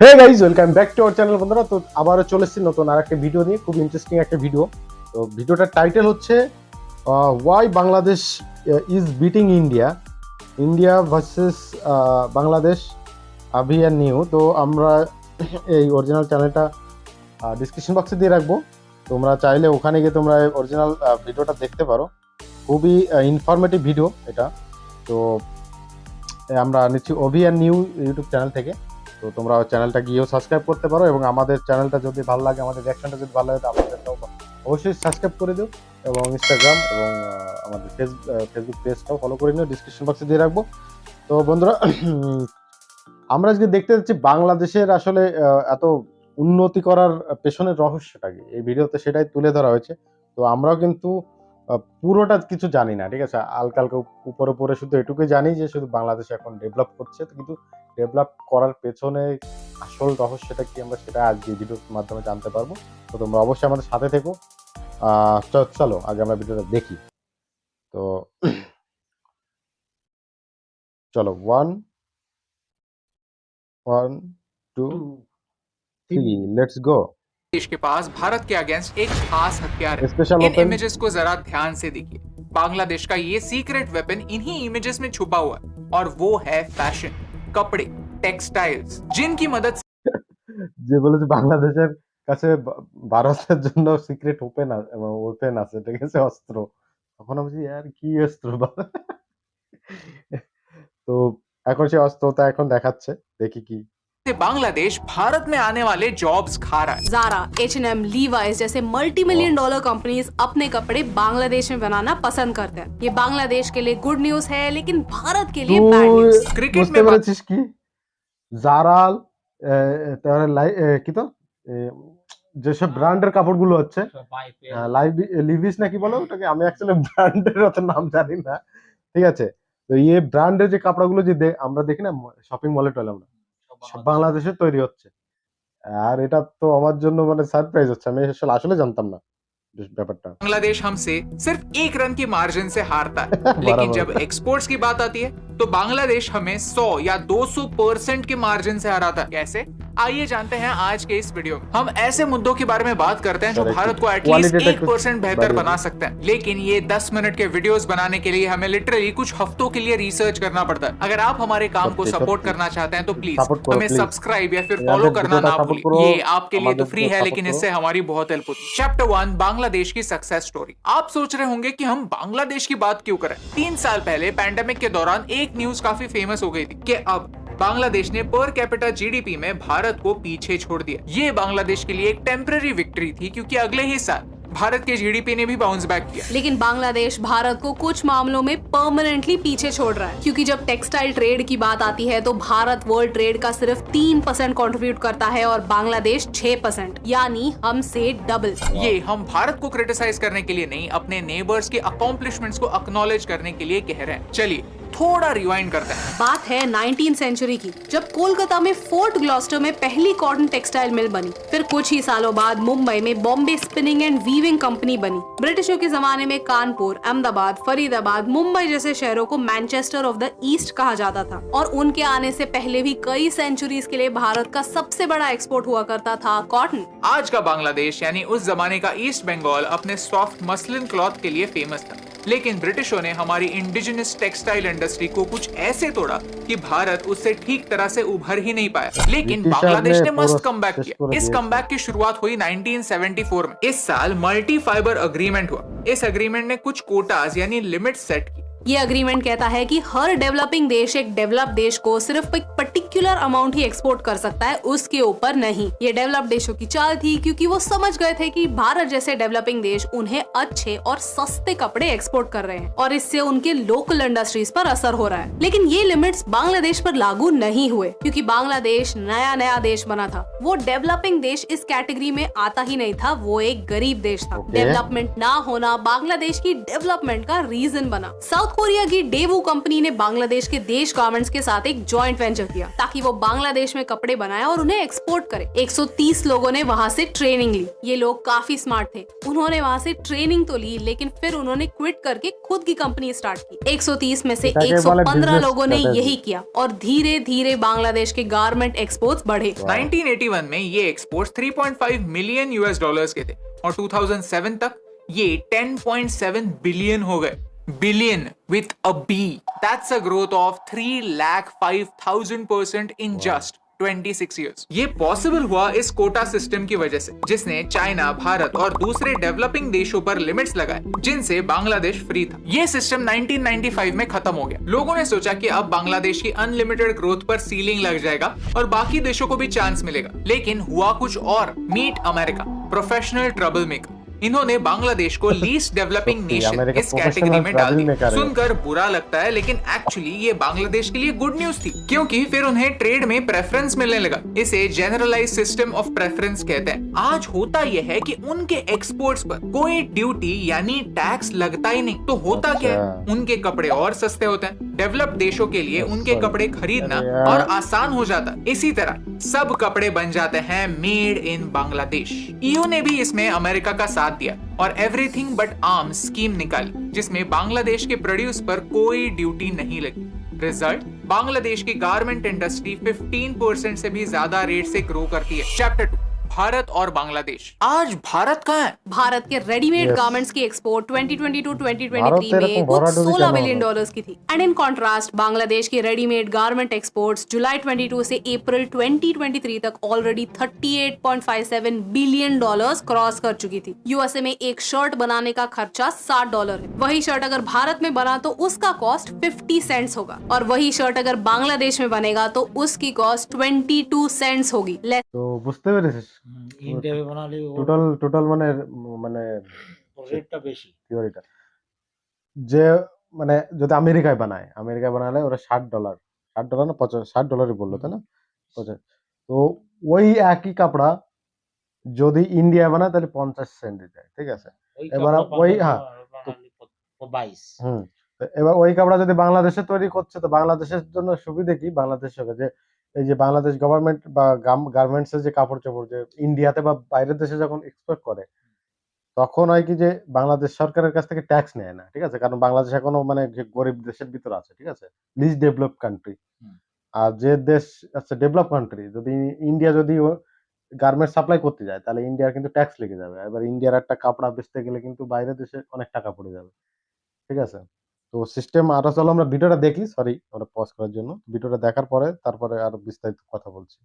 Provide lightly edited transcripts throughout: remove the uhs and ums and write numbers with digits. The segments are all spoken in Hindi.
Hey guys, welcome back to our channel. বন্ধুরা, তো আবারও চলে এসেছি নতুন আর একটা ভিডিও নিয়ে। খুব ইন্টারেস্টিং একটা ভিডিও। তো ভিডিওটার টাইটেল হচ্ছে why Bangladesh is beating India, India versus Bangladesh আভি অ্যান্ড নিউ। তো আমরা এই অরিজিনাল চ্যানেলটা ডিসক্রিপশন বক্সে দিয়ে রাখবো। তোমরা চাইলে ওখানে গিয়ে তোমরা অরিজিনাল ভিডিওটা দেখতে পারো। খুবই ইনফরমেটিভ ভিডিও এটা। তো আমরা নিচ্ছি অভি অ্যান্ড নিউ ইউটিউব চ্যানেল থেকে। তো তোমরা চ্যানেলটা গিয়েও সাবস্ক্রাইব করতে পারো, এবং আমাদের চ্যানেলটা যদি ভালো লাগে, আমাদের রিয়াকশনটা যদি ভালো লাগে, তো আমাদেরটাও অবশ্যই সাবস্ক্রাইব করে দিও, এবং ইনস্টাগ্রাম এবং আমাদের ফেসবুক পেজটাও ফলো করে নিও, ডিসক্রিপশন বক্সে দিয়ে রাখবো। তো বন্ধুরা, আমরা আজকে দেখতে যাচ্ছি বাংলাদেশের আসলে এত উন্নতি করার পেছনের রহস্যটা কি। এই ভিডিওতে সেটাই তুলে ধরা হয়েছে। তো আমরাও কিন্তু পুরোটা কিছু জানি না, ঠিক আছে। হালকা হালকা উপরে উপরে শুধু এটুকুই জানি যে শুধু বাংলাদেশ এখন ডেভেলপ করছে, তো কিন্তু ডেভেলপ করার পেছনে আসল রহস্যটা কি, আমরা সেটা আজকে ভিডিওর মাধ্যমে জানতে পারবো। তো তোমরা অবশ্যই আমাদের সাথে থেকো। চলো আগে আমরা ভিডিওটা দেখি। তো চলো, 1 1 2 3 लेट्स गो। देश के पास भारत के अगेंस्ट एक खास हथियार है। Special in open. इमेजेस को जरा ध्यान से देखिए। बांग्लादेश का ये सीक्रेट वेपन इन्हीं इमेजेस में छुपा हुआ है, और वो है फैशन, कपड़े, टेक्सटाइल्स, जिनकी मदद যে বলেছে বাংলাদেশের কাছে ভারতের জন্য সিক্রেট ওপেন আছে, ঠিক আছে, অস্ত্র। তখন আমি বলছি, ইয়ার কি অস্ত্র? তো এখন সে অস্ত্রটা এখন দেখাচ্ছে, দেখি কি। से बांग्लादेश भारत में आने वाले जॉब्स खा रहा है। ज़ारा, H&M, लीवाइस जैसे मल्टी मिलियन डॉलर कंपनीज अपने कपड़े बांग्लादेश में बनाना पसंद करते हैं। ये बांग्लादेश के लिए गुड न्यूज है, लेकिन भारत के लिए बैड তুই न्यूज। क्रिकेट বুঝতে में পেরেছিস কি? জারাল, তারপরে কিতো যেসব ব্র্যান্ডের কাপড়গুলো হচ্ছে, লিভিস নাকি বলে ওটাকে, আমি অ্যাকচুয়ালি ব্র্যান্ডের অত নাম জানি না, ঠিক আছে। তো এই ব্র্যান্ডের যে কাপড়গুলো যে আমরা দেখি না শপিং মলে টলে, আমরা সব বাংলাদেশে তৈরি হচ্ছে। আর এটা তো আমার জন্য মানে সারপ্রাইজ হচ্ছে, আমি আসলে জানতাম না ব্যাপারটা। बांग्लादेश हमसे सिर्फ 1 रन के मार्जिन से हारता है, लेकिन जब एक्सपोर्ट्स की बात आती है तो बांग्लादेश हमें 100 या 200% के मार्जिन से हराता है। कैसे? आइए जानते हैं आज के इस वीडियो में। हम ऐसे मुद्दों के बारे में बात करते हैं जो भारत को एटलीस्ट 1% बेहतर बना सकते हैं, लेकिन ये 10 मिनट के वीडियोस बनाने के लिए हमें लिटरली कुछ हफ्तों के लिए रिसर्च करना पड़ता है। अगर आप हमारे काम को सपोर्ट करना चाहते हैं तो प्लीज हमें सब्सक्राइब या फिर फॉलो करना ना भूलिए। ये आपके लिए तो फ्री है, लेकिन इससे हमारी बहुत हेल्प होती है। चैप्टर 1, बांग्लादेश की सक्सेस स्टोरी। आप सोच रहे होंगे कि हम बांग्लादेश की बात क्यों करें। 3 साल पहले पैंडेमिक के दौरान एक न्यूज काफी फेमस हो गई थी कि अब बांग्लादेश ने पर कैपिटा जीडीपी में भारत को पीछे छोड़ दिया। ये बांग्लादेश के लिए एक टेम्पररी विक्ट्री थी, क्योंकि अगले ही साल भारत के जीडीपी ने भी बाउंस बैक किया। लेकिन बांग्लादेश भारत को कुछ मामलों में परमानेंटली पीछे छोड़ रहा है, क्योंकि जब टेक्सटाइल ट्रेड की बात आती है तो भारत वर्ल्ड ट्रेड का सिर्फ 3% कंट्रीब्यूट करता है और बांग्लादेश 6%, यानी हमसे डबल। ये हम भारत को क्रिटिसाइज करने के लिए नहीं, अपने नेबर्स के अकॉम्प्लिशमेंट्स को एक्नॉलेज करने के लिए कह रहे हैं। चलिए थोड़ा रिवाइंड करते हैं। बात है 19th सेंचुरी की, जब कोलकाता में फोर्ट ग्लॉस्टर में पहली कॉटन टेक्सटाइल मिल बनी। फिर कुछ ही सालों बाद मुंबई में Bombay spinning and weaving company बनी। ब्रिटिशों के जमाने में कानपुर, अहमदाबाद, फरीदाबाद, मुंबई जैसे शहरों को मैनचेस्टर ऑफ द ईस्ट कहा जाता था, और उनके आने से पहले भी कई सेंचुरीज के लिए भारत का सबसे बड़ा एक्सपोर्ट हुआ करता था कॉटन। आज का बांग्लादेश यानी उस जमाने का ईस्ट बंगाल अपने सॉफ्ट मसलिन क्लॉथ के लिए फेमस था, लेकिन ब्रिटिशों ने हमारी इंडिजिनस टेक्सटाइल इंडस्ट्री को कुछ ऐसे तोड़ा कि भारत उससे ठीक तरह से उभर ही नहीं पाया। लेकिन बांग्लादेश ने मस्त कमबैक किया। इस कमबैक की शुरुआत हुई 1974 में। इस साल मल्टी फाइबर अग्रीमेंट हुआ। इस अग्रीमेंट ने कुछ कोटास यानी लिमिट सेट की। ये अग्रीमेंट कहता है कि हर डेवलपिंग देश एक डेवलप देश को सिर्फ एक पर्टिकुलर अमाउंट ही एक्सपोर्ट कर सकता है, उसके ऊपर नहीं। ये डेवलप देशों की चाल थी, क्योंकि वो समझ गए थे कि भारत जैसे डेवलपिंग देश उन्हें अच्छे और सस्ते कपड़े एक्सपोर्ट कर रहे हैं, और इससे उनके लोकल इंडस्ट्रीज पर असर हो रहा है। लेकिन ये लिमिट्स बांग्लादेश पर लागू नहीं हुए, क्योंकि बांग्लादेश नया नया देश बना था। वो डेवलपिंग देश इस कैटेगरी में आता ही नहीं था, वो एक गरीब देश था। डेवलपमेंट ना होना बांग्लादेश की डेवलपमेंट का रीजन बना। साउथ कोरिया की डेवू कंपनी ने बांग्लादेश के देश गारमेंट्स के साथ एक जॉइंट वेंचर किया ताकि वो बांग्लादेश में कपड़े बनाए और उन्हें एक्सपोर्ट करे। 130 लोगों ने वहाँ से ट्रेनिंग ली। ये लोग काफी स्मार्ट थे। उन्होंने वहाँ से ट्रेनिंग तो ली, लेकिन फिर उन्होंने क्विट करके खुद की कंपनी स्टार्ट की। 130 में से 115 लोगों ने यही किया और धीरे धीरे बांग्लादेश के गारमेंट एक्सपोर्ट्स बढ़े। 1981 में ये एक्सपोर्ट्स 3.5 मिलियन यूएस डॉलर्स के थे और 2007 तक ये 10.7 बिलियन हो गए। Billion with a B. That's a growth of 3,05,000% in just 26 years. ये पॉसिबल हुआ इस कोटा सिस्टम की वजह से, जिसने चाइना, भारत और दूसरे डेवलपिंग देशों पर लिमिट्स लगाए, जिनसे बांग्लादेश फ्री था। ये सिस्टम 1995 में खत्म हो गया। लोगों ने सोचा कि अब बांग्लादेश की अनलिमिटेड ग्रोथ पर सीलिंग लग जाएगा और बाकी देशों को भी चांस मिलेगा, लेकिन हुआ कुछ और। Meet America, professional troublemaker. इन्होंने बांग्लादेश को लीस्ट डेवलपिंग नेशन इस कैटेगरी में डाल दिया। सुनकर बुरा लगता है, लेकिन एक्चुअली ये बांग्लादेश के लिए गुड न्यूज थी, क्योंकि फिर उन्हें ट्रेड में प्रेफरेंस मिलने लगा। इसे जनरलाइज सिस्टम ऑफ प्रेफरेंस कहते हैं। आज होता यह है कि उनके एक्सपोर्ट्स पर कोई ड्यूटी यानी टैक्स लगता ही नहीं। तो होता क्या है, उनके कपड़े और सस्ते होते हैं। डेवलप्ड देशों के लिए उनके कपड़े खरीदना और आसान हो जाता है। इसी तरह सब कपड़े बन जाते हैं मेड इन बांग्लादेश। ईयू ने भी इसमें अमेरिका का साथ दिया और एवरीथिंग बट आर्म्स स्कीम निकाली, जिसमें बांग्लादेश के प्रोड्यूस पर कोई ड्यूटी नहीं लगी। रिजल्ट, बांग्लादेश की गारमेंट इंडस्ट्री 15% से भी ज्यादा रेट से ग्रो करती है। चैप्टर 2, भारत और बांग्लादेश। आज भारत कहाँ है? भारत के रेडीमेड गारमेंट्स की एक्सपोर्ट 2022-2023 में कुछ 16 बिलियन डॉलर्स की थी। एंड इन कॉन्ट्रास्ट बांग्लादेश की रेडीमेड गारमेंट एक्सपोर्ट्स जुलाई 22 से अप्रैल 2023 तक ऑलरेडी 38.57 बिलियन डॉलर्स क्रॉस कर चुकी थी। यूएसए में एक शर्ट बनाने का खर्चा $60 है। वही शर्ट अगर भारत में बना तो उसका कॉस्ट 50 सेंट्स होगा, और वही शर्ट अगर बांग्लादेश में बनेगा तो उसकी कॉस्ट 22 सेंट्स होगी। तो বুঝতে পেরেছিস ইন্ডিয়া বানালে টোটাল মানে মানে রেটটা বেশি থিওরিটা যে মানে যদি আমেরিকায় বানালে ওরা $60 না $60 বললো তাই না? তো ওই একই কাপড়া যদি ইন্ডিয়া বানায় তাহলে 50 সেন্ট দেয়, ঠিক আছে? এবার ওই তো 22 এবার ওই কাপড়া যদি বাংলাদেশে তৈরি করছে তো বাংলাদেশের জন্য সুবিধা কি? বাংলাদেশের যে এই যে বাংলাদেশ গভর্নমেন্ট বা গার্মেন্টস এর যে কাপড় চোপড় যে ইন্ডিয়াতে বা বাইরের দেশে যখন এক্সপোর্ট করে, তখন হয় কি যে বাংলাদেশ সরকারের কাছ থেকে ট্যাক্স নেয় না, ঠিক আছে? কারণ বাংলাদেশ এখনো মানে গরিব দেশের ভিতর আছে, ঠিক আছে? List develop country. আর যে দেশ আছে ডেভেলপ কান্ট্রি, যদি ইন্ডিয়া যদি গার্মেন্টস সাপ্লাই করতে যায় তাহলে ইন্ডিয়ার কিন্তু ট্যাক্স লেগে যাবে। এবার ইন্ডিয়ার একটা কাপড়া বেচতে গেলে কিন্তু বাইরের দেশে অনেক টাকা পড়ে যাবে, ঠিক আছে? তো সিস্টেম আরো, চলো আমরা ভিডিওটা দেখি। সরি আমরা পজ করার জন্য। ভিডিওটা দেখার পরে তারপরে আরো বিস্তারিত কথা বলছি।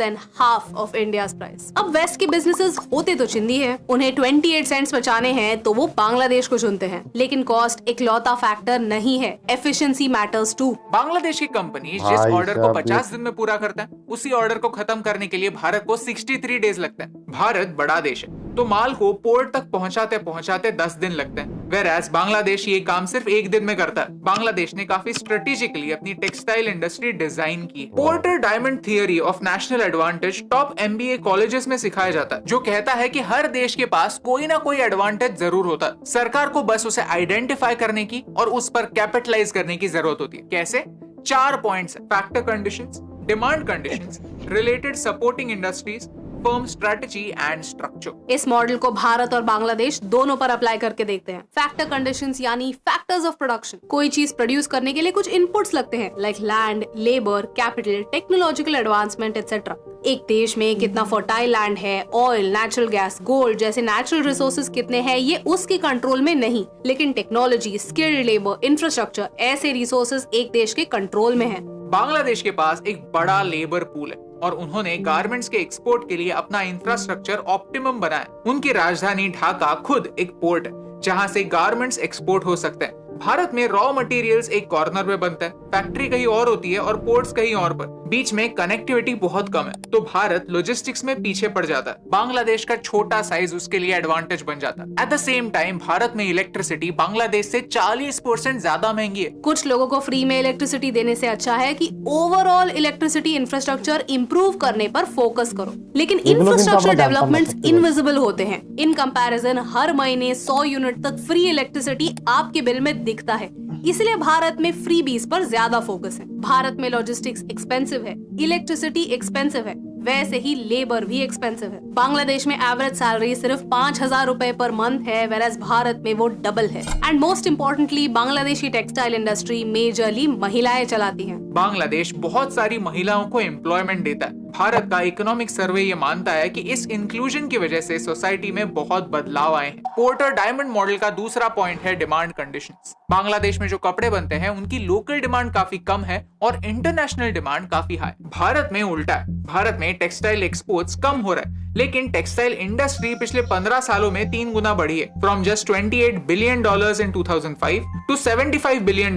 Than half of India's price. अब वेस्ट के बिजनेसेस होते तो चिंदी है, उन्हें 28 सेंट्स बचाने हैं तो वो बांग्लादेश को चुनते हैं। लेकिन कॉस्ट इकलौता फैक्टर नहीं है, एफिशिएंसी मैटर्स टू। बांग्लादेश की कंपनी जिस ऑर्डर को 50 दिन में पूरा करता है, उसी ऑर्डर को खत्म करने के लिए भारत को 63 डेज लगता है। भारत बड़ा देश है तो माल को पोर्ट तक पहुंचाते पहुंचाते 10 दिन लगते हैं, वेराज बांग्लादेश ये काम सिर्फ 1 दिन में करता है। बांग्लादेश ने काफी स्ट्रेटेजिकली अपनी टेक्सटाइल इंडस्ट्री डिजाइन की। Porter diamond theory of national advantage top MBA colleges में सिखाया जाता है, जो कहता है कि हर देश के पास कोई ना कोई एडवांटेज जरूर होता है। सरकार को बस उसे आइडेंटिफाई करने की और उस पर कैपिटलाइज करने की जरूरत होती है। कैसे? 4 points: factor conditions, demand conditions, related supporting industries, firm strategy and structure. इस मॉडल को भारत और बांग्लादेश दोनों पर अप्लाई करके देखते हैं। फैक्टर कंडीशंस यानी फैक्टर्स ऑफ प्रोडक्शन। कोई चीज प्रोड्यूस करने के लिए कुछ इनपुट्स लगते हैं, like land, labour, capital, technological advancement etcetera. एक देश में कितना फर्टाइल लैंड है, ऑयल, नेचुरल गैस, गोल्ड जैसे नेचुरल रिसोर्सेज कितने हैं, ये उसके कंट्रोल में नहीं, लेकिन टेक्नोलॉजी, स्किल्ड लेबर, इंफ्रास्ट्रक्चर ऐसे रिसोर्सेज एक देश के कंट्रोल में है। बांग्लादेश के पास एक बड़ा लेबर पूल है और उन्होंने गारमेंट्स के एक्सपोर्ट के लिए अपना इंफ्रास्ट्रक्चर ऑप्टिमम बनाया। उनकी राजधानी ढाका खुद एक पोर्ट है जहां से गारमेंट्स एक्सपोर्ट हो सकते हैं। भारत में रॉ मटेरियल्स एक कॉर्नर में बनता है, फैक्ट्री कहीं और होती है और पोर्ट्स कहीं और पर। बीच में कनेक्टिविटी बहुत कम है, तो भारत लॉजिस्टिक्स में पीछे पड़ जाता है। बांग्लादेश का छोटा साइज उसके लिए एडवांटेज बन जाता है। At the same time Bharat में इलेक्ट्रिसिटी बांग्लादेश से 40% ज्यादा महंगी है। कुछ लोगों को फ्री में इलेक्ट्रिसिटी देने से अच्छा है कि ओवरऑल इलेक्ट्रिसिटी इंफ्रास्ट्रक्चर इंप्रूव करने पर फोकस करो। लेकिन इंफ्रास्ट्रक्चर डेवलपमेंट्स इनविजिबल होते हैं। इन कंपैरिजन हर महीने 100 यूनिट तक फ्री इलेक्ट्रिसिटी आपके बिल में दिखता है। इसलिए भारत में फ्रीबीज पर ज्यादा फोकस है। भारत में लॉजिस्टिक्स एक्सपेंसिव है, इलेक्ट्रिसिटी एक्सपेंसिव है, वैसे ही लेबर भी एक्सपेंसिव है। बांग्लादेश में एवरेज सैलरी सिर्फ 5,000 रुपए पर मंथ है, वेराज भारत में वो डबल है। And most importantly Bangladeshi textile industry majorly महिलाएं चलाती हैं। बांग्लादेश बहुत सारी महिलाओं को एम्प्लॉयमेंट देता है। भारत का इकोनॉमिक सर्वे ये मानता है कि इस इंक्लूजन की वजह से सोसाइटी में बहुत बदलाव आए हैं। पोर्टर डायमंड मॉडल का दूसरा पॉइंट है डिमांड कंडीशंस। बांग्लादेश में जो कपड़े बनते हैं उनकी लोकल डिमांड काफी कम है और इंटरनेशनल डिमांड काफी हाई। भारत में उल्टा है। भारत में टेक्सटाइल एक्सपोर्ट्स कम हो रहा है, लेकिन टेक्सटाइल इंडस्ट्री पिछले 15 सालों में 3 गुना बढ़ी है, from just $28 billion in 2005 to $75 billion in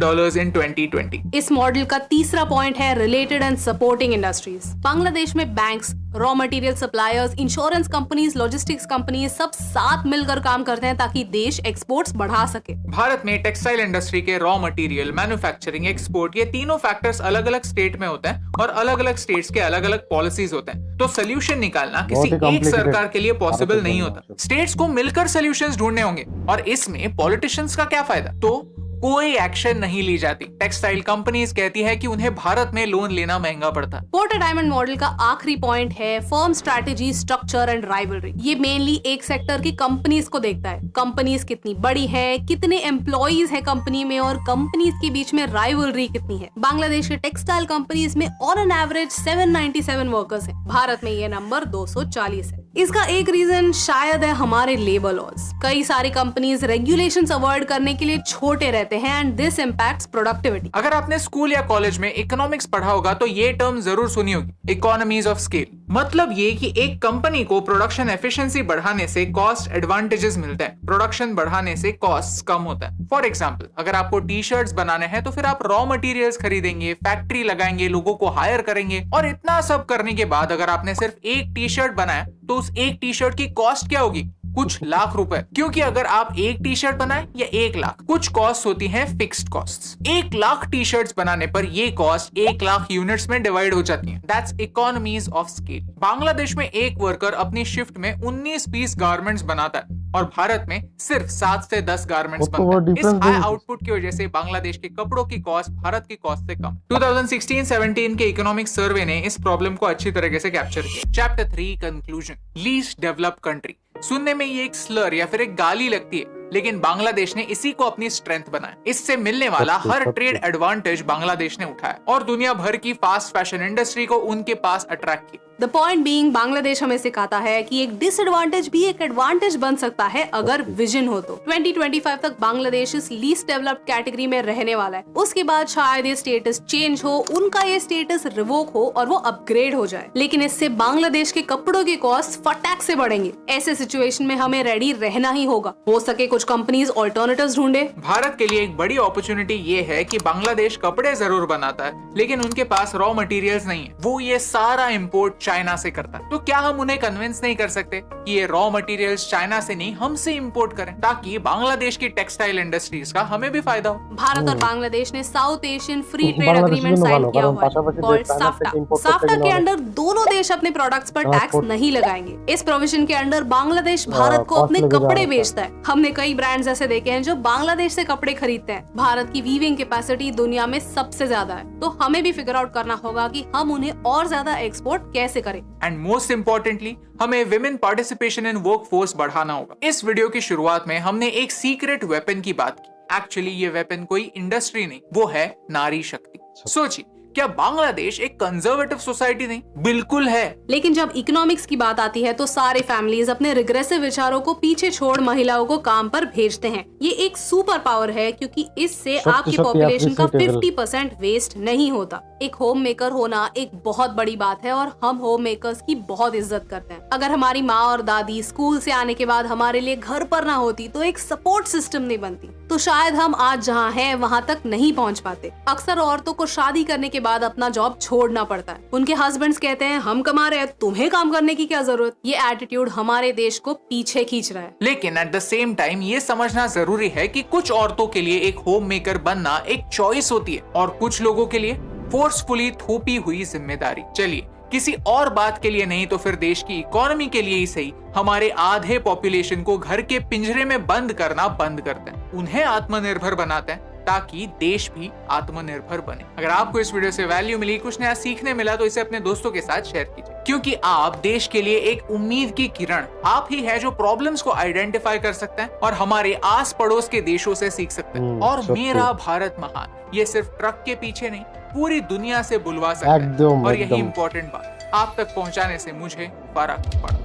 2020। इस मॉडल का तीसरा पॉइंट है related and supporting industries. Bangladesh में banks, raw material suppliers, insurance companies, logistics companies सब साथ मिलकर काम करते हैं ताकि देश एक्सपोर्ट्स बढ़ा सके। भारत में टेक्सटाइल इंडस्ट्री के रॉ मटेरियल, मैन्युफैक्चरिंग, एक्सपोर्ट ये तीनों फैक्टर्स अलग अलग स्टेट में होते हैं और अलग अलग स्टेट्स के अलग अलग पॉलिसीज होते हैं। तो सोल्यूशन निकालना किसी एक सरकार के लिए पॉसिबल नहीं होता। स्टेट्स को मिलकर सोल्यूशंस ढूंढने होंगे और इसमें पॉलिटिशियंस का क्या फायदा? तो कोई एक्शन नहीं ली जाती। टेक्सटाइल कंपनीज कहती है कि उन्हें भारत में लोन लेना महंगा पड़ता है। पोर्टर डायमंड मॉडल का आखिरी पॉइंट है firm strategy, structure and rivalry. ये मेनली एक सेक्टर की कंपनीज को देखता है। कंपनीज कितनी बड़ी है, कितने एम्प्लॉइज है कंपनी में और कंपनीज के बीच में राइवलरी कितनी है। बांग्लादेश के टेक्सटाइल कंपनीज में ऑन एन एवरेज 797 वर्कर्स हैं। भारत में ये नंबर 240 है। इसका एक रीजन शायद है हमारे लेबर लॉज। कई सारी कंपनीज रेगुलेशंस अवॉइड करने के लिए छोटे रहते हैं एंड दिस इम्पैक्ट्स प्रोडक्टिविटी। अगर आपने स्कूल या कॉलेज में इकोनॉमिक्स पढ़ा होगा तो ये टर्म जरूर सुनी होगी, इकोनॉमीज ऑफ स्केल। मतलब ये कि एक कंपनी को प्रोडक्शन एफिशिएंसी बढ़ाने से कॉस्ट एडवांटेजेस मिलते हैं, प्रोडक्शन बढ़ाने से कॉस्ट कम होता है। फॉर एग्जांपल, अगर आपको टी शर्ट्स बनाने हैं तो फिर आप रॉ मटेरियल्स खरीदेंगे, फैक्ट्री लगाएंगे, लोगों को हायर करेंगे और इतना सब करने के बाद अगर आपने सिर्फ एक टी शर्ट बनाया तो उस एक टी शर्ट की कॉस्ट क्या होगी? कुछ लाख रुपए। क्योंकि अगर आप एक टी शर्ट बनाए या 1 लाख, कुछ कॉस्ट होती हैं fixed costs. 1 lakh T shirts बनाने पर ये कॉस्ट 1 लाख यूनिट्स में डिवाइड हो जाती हैं। That's economies of scale. Bangladesh में एक वर्कर अपनी शिफ्ट में 19 पीस गारमेंट्स बनाता है और भारत में सिर्फ 7 से 10 गारमेंट्स बनते हैं। इस हाई आउटपुट की वजह से बांग्लादेश के कपड़ों की कॉस्ट भारत की कॉस्ट से कम। 2016-17 के इकोनॉमिक सर्वे ने इस प्रॉब्लम को अच्छी तरीके से कैप्चर किया। Chapter 3 conclusion, least developed country. सुनने में ये एक स्लर या फिर एक गाली लगती है, लेकिन बांग्लादेश ने इसी को अपनी स्ट्रेंथ बनाया। इससे मिलने वाला हर ट्रेड एडवांटेज बांग्लादेश ने उठाया और दुनिया भर की फास्ट फैशन इंडस्ट्री को उनके पास अट्रैक्ट किया। द पॉइंट बीइंग, बांग्लादेश हमें सिखाता है कि एक डिसएडवांटेज भी एक एडवांटेज बन सकता है अगर विजन हो तो। 2025 तक बांग्लादेश इस लीस्ट डेवलप्ड कैटेगरी में रहने वाला है। उसके बाद शायद ये स्टेटस चेंज हो, उनका ये स्टेटस रिवोक हो और वो अपग्रेड हो जाए। लेकिन इससे बांग्लादेश के कपड़ों की कॉस्ट फटाक से बढ़ेंगे। ऐसे सिचुएशन में हमें रेडी रहना ही होगा। हो सके कुछ कंपनीज ऑल्टरनेटिव्स ढूंढे। भारत के लिए एक बड़ी अपॉर्चुनिटी ये है कि बांग्लादेश कपड़े जरूर बनाता है, लेकिन उनके पास रॉ मटेरियल्स नहीं है। वो ये सारा इंपोर्ट चाइना से करता है। तो क्या हम उन्हें कन्विंस नहीं कर सकते कि ये रॉ मटेरियल्स चाइना से नहीं हमसे इंपोर्ट करें, ताकि बांग्लादेश की टेक्सटाइल इंडस्ट्रीज का हमें भी फायदा हो? भारत और बांग्लादेश ने South Asian free trade agreement sign किया हुआ है कॉल्ड साफ्टा। साफ्टा के अंडर दोनों देश अपने प्रोडक्ट्स पर टैक्स नहीं लगाएंगे। इस प्रोविजन के अंडर बांग्लादेश भारत को अपने कपड़े बेचता है। हमने कई ब्रांड्स ऐसे देखे हैं जो बांग्लादेश से कपड़े खरीदते हैं। भारत की वीविंग कैपेसिटी दुनिया में सबसे ज्यादा है, तो हमें भी फिगर आउट करना होगा कि हम उन्हें और ज्यादा एक्सपोर्ट कैसे करें। एंड मोस्ट इम्पोर्टेंटली, हमें women participation in work force बढ़ाना होगा। इस वीडियो की शुरुआत में हमने एक सीक्रेट वेपन की बात की। एक्चुअली ये वेपन कोई इंडस्ट्री नहीं, वो है नारी शक्ति। सोचिए, क्या बांग्लादेश एक कंजर्वेटिव सोसाइटी नहीं? बिल्कुल है। लेकिन जब इकोनॉमिक्स की बात आती है तो सारे फैमिलीज अपने रिग्रेसिव विचारों को पीछे छोड़ महिलाओं को काम पर भेजते हैं। ये एक सुपर पावर है क्योंकि इससे आपकी पॉपुलेशन का 50% वेस्ट नहीं होता। एक होम मेकर होना एक बहुत बड़ी बात है और हम होम मेकर्स की बहुत इज्जत करते हैं। अगर हमारी माँ और दादी स्कूल से आने के बाद हमारे लिए घर पर ना होती तो एक सपोर्ट सिस्टम नहीं बनती, तो शायद हम आज जहाँ हैं वहाँ तक नहीं पहुँच पाते। अक्सर औरतों को शादी करने के बाद अपना जॉब छोड़ना पड़ता है। उनके हस्बैंड्स कहते हैं हम कमा रहे हैं, तुम्हें काम करने की क्या जरूरत। ये एटीट्यूड हमारे देश को पीछे खींच रहा है। लेकिन एट द सेम टाइम ये समझना जरूरी है कि कुछ औरतों के लिए एक होम मेकर बनना एक चॉइस होती है और कुछ लोगों के लिए फोर्सफुली थोपी हुई जिम्मेदारी। चलिए, किसी और बात के लिए नहीं तो फिर देश की इकोनॉमी के लिए ही सही, हमारे आधे पॉपुलेशन को घर के पिंजरे में बंद करना बंद करते हैं, उन्हें आत्मनिर्भर बनाते हैं ताकि देश भी आत्मनिर्भर बने। अगर आपको इस वीडियो से वैल्यू मिली, कुछ नया सीखने मिला, तो इसे अपने दोस्तों के साथ शेयर कीजिए, क्योंकि आप देश के लिए एक उम्मीद की किरण आप ही है जो प्रॉब्लम्स को आइडेंटिफाई कर सकते हैं और हमारे आस पड़ोस के देशों से सीख सकते हैं। और मेरा भारत महान ये सिर्फ ट्रक के पीछे नहीं, पूरी दुनिया से बुलवा सकता है। और यही इंपॉर्टेंट बात, आप तक पहुंचाने से मुझे फर्क पड़ा।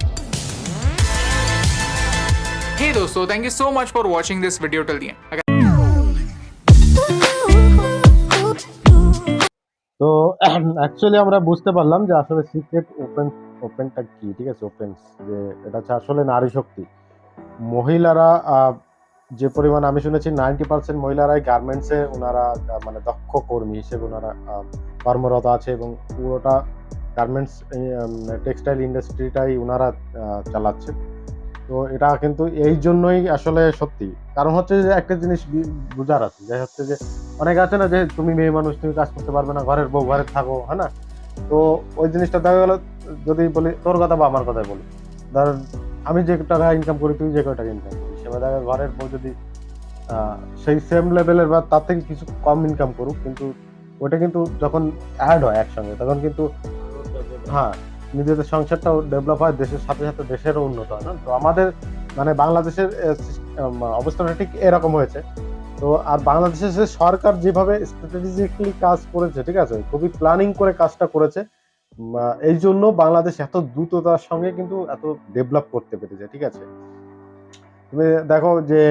हे दोस्तों, thank you so much for watching this video till the end. তো অ্যাকচুয়ালি আমরা বুঝতে পারলাম যে আসলে সিক্রেট ওপেনটা কি, ঠিক আছে, ওপেন যে এটা হচ্ছে আসলে নারী শক্তি। মহিলারা যে পরিমাণ আমি শুনেছি 90% মহিলারাই গার্মেন্টসে ওনারা মানে দক্ষ কর্মী হিসেবে ওনারা কর্মরত আছে এবং পুরোটা গার্মেন্টস টেক্সটাইল ইন্ডাস্ট্রিটাই ওনারা চালাচ্ছে। তো এটা কিন্তু এই জন্যই আসলে সত্যি, কারণ হচ্ছে যে একটা জিনিস বুঝার আছে, যে হচ্ছে যে অনেক আছে না যে তুমি মেয়ে মানুষ, তুমি কাজ করতে পারবে না, ঘরের বউ ঘরে থাকো, হ্যাঁ না। তো ওই জিনিসটা দেখা গেল, যদি বলি তোর কথা বা আমার কথাই বলি, ধর আমি যে টাকা ইনকাম করি, তুই যে টাকা ইনকাম করি, সেভাবে দেখা ঘরের বউ যদি সেই সেম লেভেলের বা তার থেকে কিছু কম ইনকাম করুক, কিন্তু ওটা কিন্তু যখন অ্যাড হয় একসঙ্গে, তখন কিন্তু হ্যাঁ নিজেদের সংসারটাও ডেভেলপ হয়, দেশের সাথে সাথে দেশেরও উন্নত হয় না। তো আমাদের মানে বাংলাদেশের অবস্থাটা ঠিক এরকম হয়েছে। তো আর বাংলাদেশের যে সরকার যেভাবে স্ট্র্যাটেজিক্যালি কাজ করেছে, ঠিক আছে, খুবই প্ল্যানিং করে কাজটা করেছে, এই জন্য বাংলাদেশ এত দ্রুততার সঙ্গে কিন্তু এত ডেভেলপ করতে পেরেছে, ঠিক আছে। তুমি দেখো যে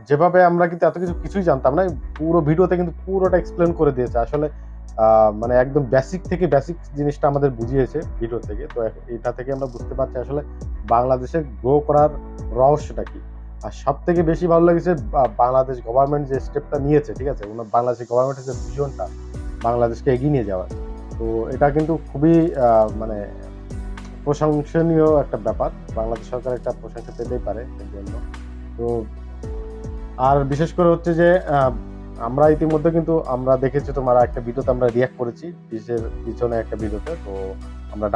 যেভাবে আমরা কিন্তু এত কিছুই জানতাম না, পুরো ভিডিওতে কিন্তু পুরোটা এক্সপ্লেন করে দিয়েছে আসলে, মানে একদম বেসিক থেকে বেসিক জিনিসটা আমাদের বুঝিয়েছে ভিডিও থেকে। তো এটা থেকে আমরা বুঝতে পারছি আসলে বাংলাদেশের গ্রো করার রহস্যটা কি। আর সব থেকে বেশি ভালো লেগেছে বাংলাদেশ গভর্নমেন্ট যে স্টেপটা নিয়েছে, ঠিক আছে, বাংলাদেশ গভর্নমেন্টের যে ভিশনটা বাংলাদেশকে এগিয়ে নিয়ে যাওয়ার, তো এটা কিন্তু খুবই মানে প্রশংসনীয় একটা ব্যাপার। বাংলাদেশ সরকার একটা প্রশংসা পেতেই পারে এর জন্য। তো আর বিশেষ করে হচ্ছে যে আমরা ইতিমধ্যে কিন্তু আমরা দেখেছি, তোমার একটা ভিডিওতে আমরা রিয়াক্ট করেছি, দেশের পিছনে একটা ভিডিওতে। তো আমরা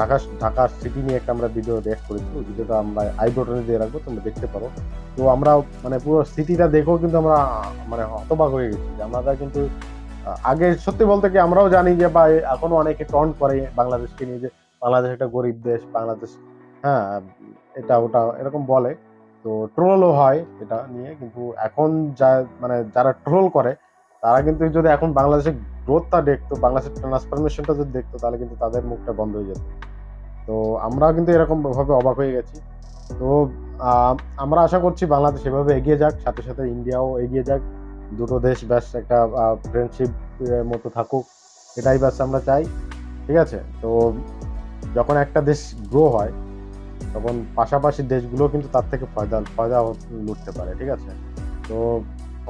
ঢাকা সিটি নিয়ে একটা আমরা ভিডিও রিয়াক্ট করেছি, ওই ভিডিওটা আমরা আই বাটনে দিয়ে রাখবো, তোমরা দেখতে পারো। তো আমরা মানে পুরো সিটিটা দেখেও কিন্তু আমরা মানে হতবাক হয়ে গেছি যে আমরা কিন্তু আগে সত্যি বলতে কি আমরাও জানি যে বা এখনো অনেকে টন্ট করে বাংলাদেশকে নিয়ে, যে বাংলাদেশ একটা গরিব দেশ, বাংলাদেশ হ্যাঁ এটা ওটা এরকম বলে। তো ট্রোলও হয় এটা নিয়ে, কিন্তু এখন মানে যারা ট্রোল করে তারা কিন্তু যদি এখন বাংলাদেশের গ্রোথটা দেখতো, বাংলাদেশের ট্রান্সফরমেশনটা যদি দেখতো, তাহলে কিন্তু তাদের মুখটা বন্ধ হয়ে যেত। তো আমরা কিন্তু এরকম ভাবে অবাক হয়ে গেছি। তো আমরা আশা করছি বাংলাদেশ এভাবে এগিয়ে যাক, সাথে সাথে ইন্ডিয়াও এগিয়ে যাক, দুটো দেশ ব্যাস একটা ফ্রেন্ডশিপ মতো থাকুক, এটাই ব্যাস আমরা চাই, ঠিক আছে। তো যখন একটা দেশ গ্রো হয়, তখন পাশাপাশি দেশগুলো কিন্তু তার থেকে ফায়দা লুটতে পারে, ঠিক আছে। তো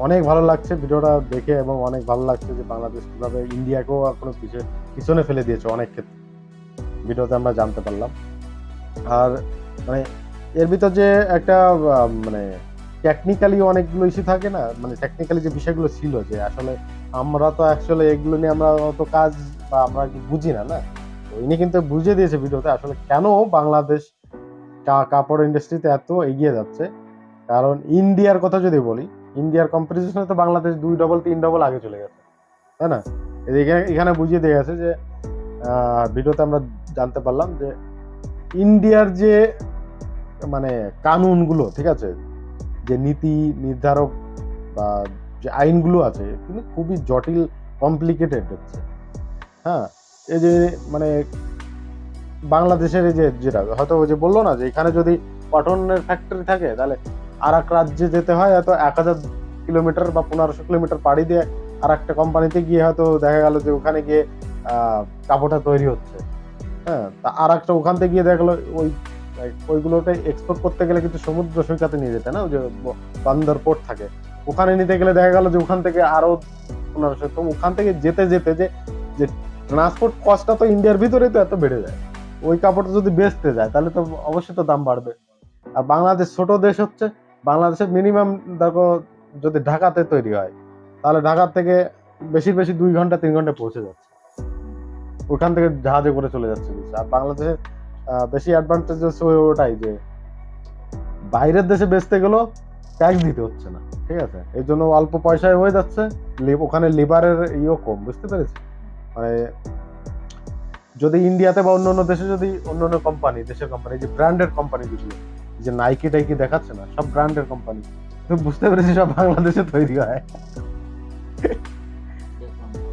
অনেক ভালো লাগছে ভিডিওটা দেখে, এবং অনেক ভালো লাগছে যে বাংলাদেশ কিভাবে ইন্ডিয়াকেও এখনো পিছনে ফেলে দিয়েছে অনেক ক্ষেত্রে, ভিডিওতে আমরা জানতে পারলাম। আর মানে এর ভিতর যে একটা মানে টেকনিক্যালি অনেকগুলো ইস্যু থাকে না, মানে টেকনিক্যালি যে বিষয়গুলো ছিল, যে আসলে আমরা তো অ্যাকচুয়ালি এগুলো নিয়ে আমরা অত কাজ বা আমরা বুঝি না, তো ইনি কিন্তু বুঝিয়ে দিয়েছে ভিডিওতে আসলে কেন বাংলাদেশ কাপড় ইন্ডাস্ট্রিতে এত এগিয়ে যাচ্ছে। কারণ ইন্ডিয়ার কথা যদি বলি, ইন্ডিয়ার কম্পারিজনে তো বাংলাদেশ 2-3 আগে চলে গেছে, তাই না। এখানে বুঝিয়ে দিয়ে গেছে যে ভিডিওতে আমরা জানতে পারলাম যে ইন্ডিয়ার যে মানে কানুনগুলো, ঠিক আছে, যে নীতি নির্ধারক বা যে আইনগুলো আছে, কিন্তু খুবই জটিল, কমপ্লিকেটেড হচ্ছে। হ্যাঁ, এই যে মানে বাংলাদেশের এই যে যেটা হয়তো ওই যে বললো না যে এখানে যদি কটনের ফ্যাক্টরি থাকে, তাহলে আর এক রাজ্যে যেতে হয়, হয়তো 1000 কিলোমিটার বা 1500 কিলোমিটার পাড়ি দিয়ে আর একটা কোম্পানিতে গিয়ে হয়তো দেখা গেল যে ওখানে গিয়ে কাপড়টা তৈরি হচ্ছে। হ্যাঁ, তা আর একটা ওখান থেকে গিয়ে দেখা গেলো ওইগুলোতে এক্সপোর্ট করতে গেলে কিন্তু সমুদ্র সৈকতে নিয়ে যেতে না, ওই যে বন্দর পোর্ট থাকে, ওখানে নিতে গেলে দেখা গেল যে ওখান থেকে আরো 1500, তো ওখান থেকে যেতে যেতে যে ট্রান্সপোর্ট কস্টটা তো ইন্ডিয়ার ভিতরেই তো এত বেড়ে যায়। ওই কাপড়টা যদি বেচতে যায় তাহলে তো অবশ্যই তো দাম বাড়বে। আর বাংলাদেশ ছোট দেশ হচ্ছে, বাংলাদেশের মিনিমাম দেখো যদি ঢাকাতে তৈরি হয়, তাহলে ঢাকার থেকে বেশি 2 ঘন্টা 3 ঘন্টা পৌঁছে যাচ্ছে, ওখান থেকে জাহাজে করে চলে যাচ্ছে। আর বাংলাদেশের বেশি অ্যাডভান্টেজ হচ্ছে ওটাই যে বাইরের দেশে বেচতে গেলেও ট্যাক্স দিতে হচ্ছে না, ঠিক আছে, এই জন্য অল্প পয়সায় হয়ে যাচ্ছে। ওখানে লেবারের ইও কম, বুঝতে পেরেছি। মানে যদি ইন্ডিয়াতে বা অন্য দেশে যদি অন্য কোম্পানি, দেশের কোম্পানি, যে ব্র্যান্ডের কোম্পানি যেগুলো, যে নাইকি টাইকি দেখাচ্ছে না, সব ব্র্যান্ডের কোম্পানি, তুমি বুঝতে পেরেছি সব বাংলাদেশে তৈরি হয়।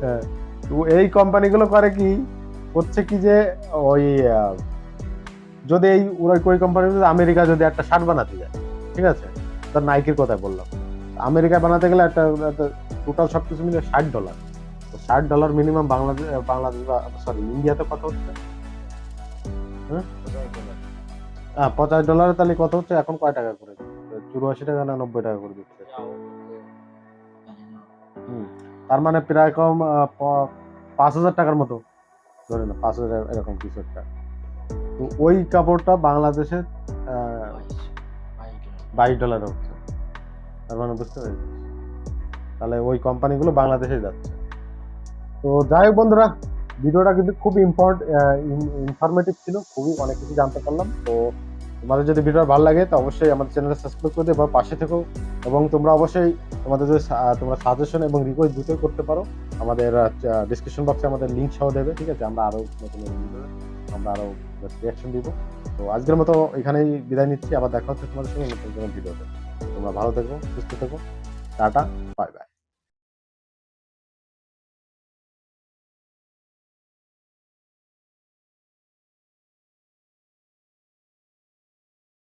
হ্যাঁ, তো এই কোম্পানিগুলো করে কি, হচ্ছে কি যে ওই যদি এই ওই কোম্পানি আমেরিকা যদি একটা শার্ট বানাতে যায়, ঠিক আছে, তার নাইকির কথা বললাম, আমেরিকায় বানাতে গেলে একটা টোটাল সবকিছু মিলে $60। তো $60 মিনিমাম বাংলাদেশ বা সরি ইন্ডিয়াতে কত হচ্ছে? হ্যাঁ, $50, তাহলে কত হচ্ছে এখন, কয় টাকা করে? 84 টাকা না 90 টাকা করে দিচ্ছে। তার মানে প্রায় কম 5,000 টাকার মতো ধরে না, 5,000 এরকম কিছু একটা। তো ওই কাপড়টা বাংলাদেশে $22 হচ্ছে। তার মানে বুঝতে পেরেছিস, তাহলে ওই কোম্পানিগুলো বাংলাদেশে যাচ্ছে। তো যাই হোক বন্ধুরা, ভিডিওটা কিন্তু খুব ইনফরমেটিভ ছিল, খুবই অনেক কিছু জানতে পারলাম। তো তোমাদের যদি ভিডিওটা ভালো লাগে তো অবশ্যই আমাদের চ্যানেলটা সাবস্ক্রাইব করে দিও বা পাশে থেকো, এবং তোমরা অবশ্যই তোমাদের যদি তোমরা সাজেশন এবং রিকোয়েস্ট দুটোই করতে পারো। আমাদের ডিসক্রিপশন বক্সে আমাদের লিঙ্ক সহ দেবে, ঠিক আছে, আমরা আরো নতুন আমরা আরো রিয়াকশন দিব। তো আজকের মতো এখানেই বিদায় নিচ্ছি, আবার দেখা হচ্ছে তোমাদের সঙ্গে নতুন কোনো ভিডিওতে। তোমরা ভালো থেকো, সুস্থ থেকো, টাটা, বাই বাই।